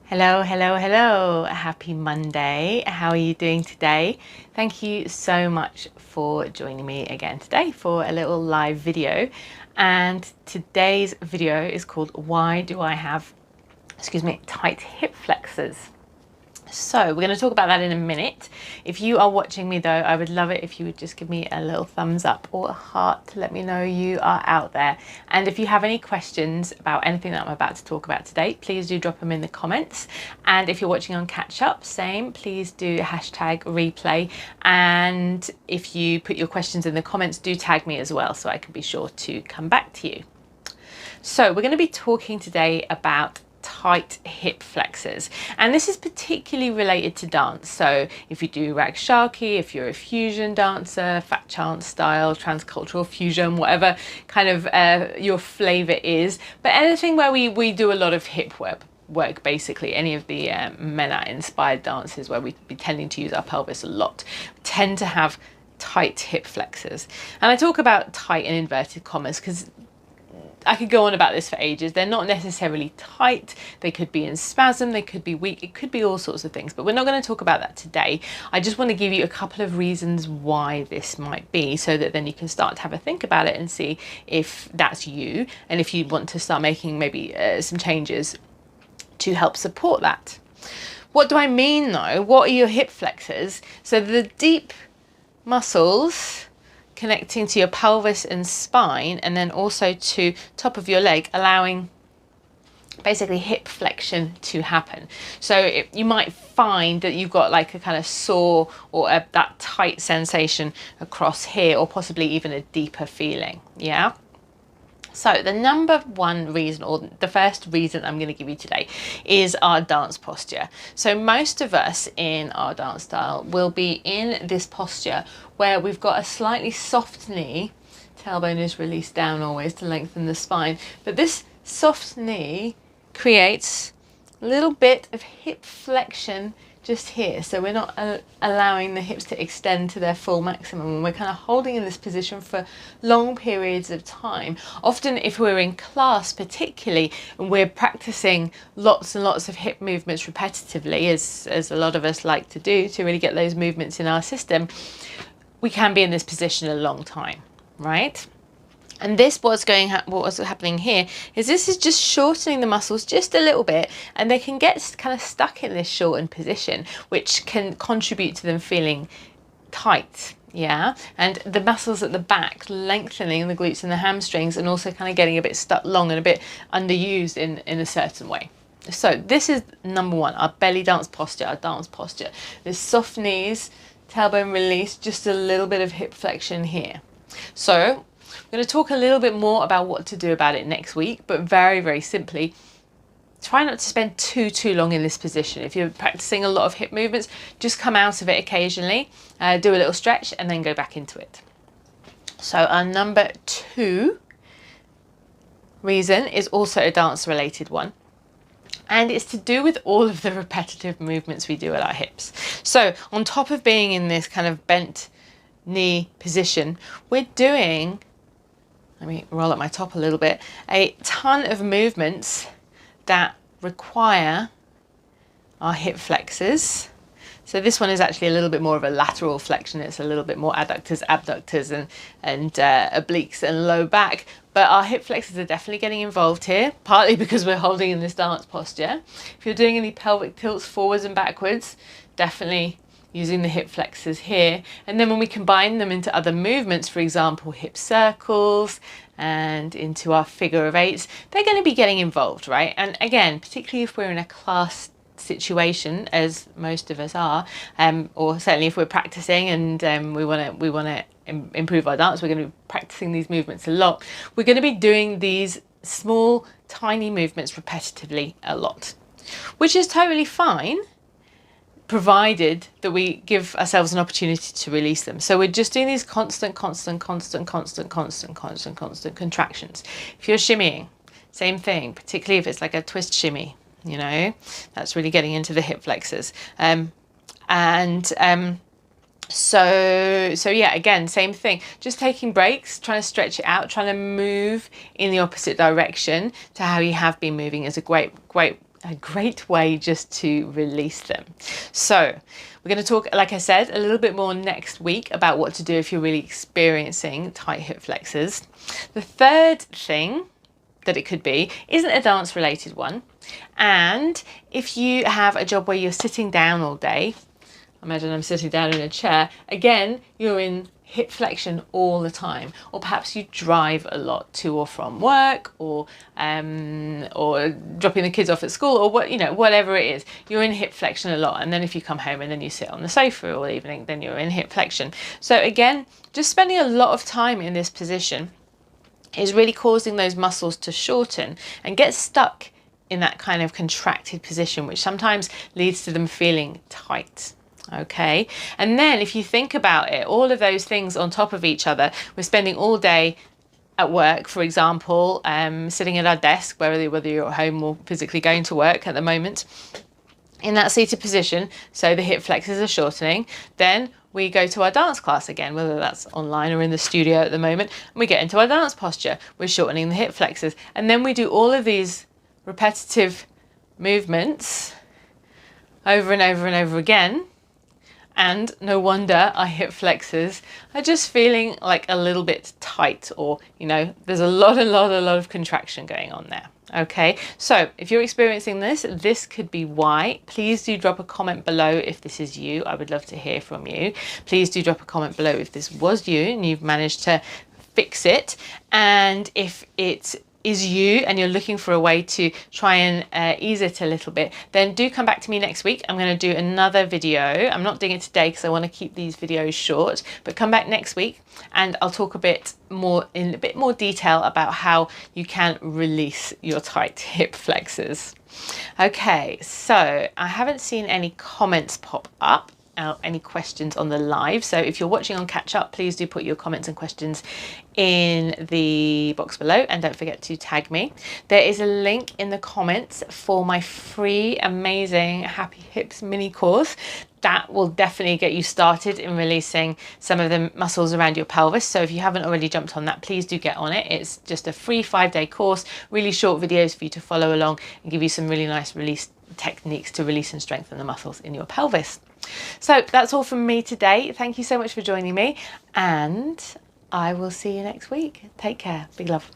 Hello, hello, hello. Happy Monday. How are you doing today? Thank you so much for joining me again today for a little live video. And today's video is called Why Do I Have, Tight Hip Flexors? So we're going to talk about that in a minute. If you are watching me though, I would love it if you would just give me a little thumbs up or a heart to let me know you are out there. And if you have any questions about anything that I'm about to talk about today, please do drop them in the comments. And if you're watching on catch up, same, please do hashtag replay. And if you put your questions in the comments, do tag me as well so I can be sure to come back to you. So we're going to be talking today about tight hip flexors, and this is particularly related to dance. So if you do Raqs Sharqi, if you're a fusion dancer, fat chant style, transcultural fusion, whatever kind of your flavor is, but anything where we do a lot of hip work, basically any of the MENA inspired dances where we be tending to use our pelvis a lot tend to have tight hip flexors. And I talk about tight in inverted commas because I could go on about this for ages. They're not necessarily tight. They could be in spasm, they could be weak, it could be all sorts of things, but we're not going to talk about that today. I just want to give you a couple of reasons why this might be, so that then you can start to have a think about it and see if that's you, and if you want to start making maybe some changes to help support that. What do I mean though? What are your hip flexors? So the deep muscles connecting to your pelvis and spine, and then also to top of your leg, allowing basically hip flexion to happen. So you might find that you've got like a kind of sore or that tight sensation across here, or possibly even a deeper feeling. Yeah. So the number one reason, or the first reason I'm going to give you today, is our dance posture. So most of us in our dance style will be in this posture where we've got a slightly soft knee, tailbone is released down always to lengthen the spine, but this soft knee creates a little bit of hip flexion just here, so we're not allowing the hips to extend to their full maximum, and we're kind of holding in this position for long periods of time. Often if we're in class particularly, and we're practicing lots and lots of hip movements repetitively, as a lot of us like to do to really get those movements in our system, we can be in this position a long time, right? And this what was happening here is this is just shortening the muscles just a little bit, and they can get kind of stuck in this shortened position, which can contribute to them feeling tight. Yeah, and the muscles at the back lengthening the glutes and the hamstrings, and also kind of getting a bit stuck long and a bit underused in a certain way. So this is number one, our belly dance posture, our dance posture. There's soft knees, tailbone release, just a little bit of hip flexion here. So we're going to talk a little bit more about what to do about it next week, but very, very simply, try not to spend too long in this position. If you're practicing a lot of hip movements, just come out of it occasionally, do a little stretch, and then go back into it. So our number two reason is also a dance related one, and it's to do with all of the repetitive movements we do at our hips. So on top of being in this kind of bent knee position, we're doing, let me roll up my top a little bit, a ton of movements that require our hip flexors. So this one is actually a little bit more of a lateral flexion. It's a little bit more adductors, abductors, and obliques and low back. But our hip flexors are definitely getting involved here, partly because we're holding in this dance posture. If you're doing any pelvic tilts forwards and backwards, definitely using the hip flexors here. And then when we combine them into other movements, for example, hip circles and into our figure of eights, they're going to be getting involved, right? And again, particularly if we're in a class situation, as most of us are, or certainly if we're practicing and we want to improve our dance, we're going to be practicing these movements a lot. We're going to be doing these small, tiny movements repetitively a lot, which is totally fine, provided that we give ourselves an opportunity to release them. So we're just doing these constant contractions. If you're shimmying, same thing, particularly if it's like a twist shimmy, you know, that's really getting into the hip flexors. So yeah, again, same thing, just taking breaks, trying to stretch it out, trying to move in the opposite direction to how you have been moving is a great a great way just to release them. So we're going to talk, like I said, a little bit more next week about what to do if you're really experiencing tight hip flexors. The third thing that it could be isn't a dance related one. And if you have a job where you're sitting down all day, imagine I'm sitting down in a chair, again, you're in hip flexion all the time. Or perhaps you drive a lot to or from work, or dropping the kids off at school, or what, you know, whatever it is, you're in hip flexion a lot. And then if you come home and then you sit on the sofa all evening, then you're in hip flexion. So again, just spending a lot of time in this position is really causing those muscles to shorten and get stuck in that kind of contracted position, which sometimes leads to them feeling tight. Okay, and then if you think about it, all of those things on top of each other, we're spending all day at work, for example, sitting at our desk, whether you're at home or physically going to work at the moment, in that seated position, so the hip flexors are shortening. Then we go to our dance class again, whether that's online or in the studio at the moment, and we get into our dance posture. We're shortening the hip flexors, and then we do all of these repetitive movements over and over and over again. And no wonder our hip flexors are just feeling like a little bit tight, or, you know, there's a lot of contraction going on there. Okay, so if you're experiencing this, this could be why. Please do drop a comment below if this is you. I would love to hear from you. Please do drop a comment below if this was you and you've managed to fix it. And if it is you and you're looking for a way to try and ease it a little bit, then do come back to me next week. I'm going to do another video. I'm not doing it today because I want to keep these videos short, but come back next week and I'll talk in a bit more detail about how you can release your tight hip flexors. Okay, so I haven't seen any comments pop up. Any questions on the live, so if you're watching on catch up, please do put your comments and questions in the box below, and don't forget to tag me. There is a link in the comments for my free amazing Happy Hips mini course that will definitely get you started in releasing some of the muscles around your pelvis. So if you haven't already jumped on that, please do get on it. It's just a free 5-day course, really short videos for you to follow along and give you some really nice release techniques to release and strengthen the muscles in your pelvis. So that's all from me today. Thank you so much for joining me, and I will see you next week. Take care. Big love.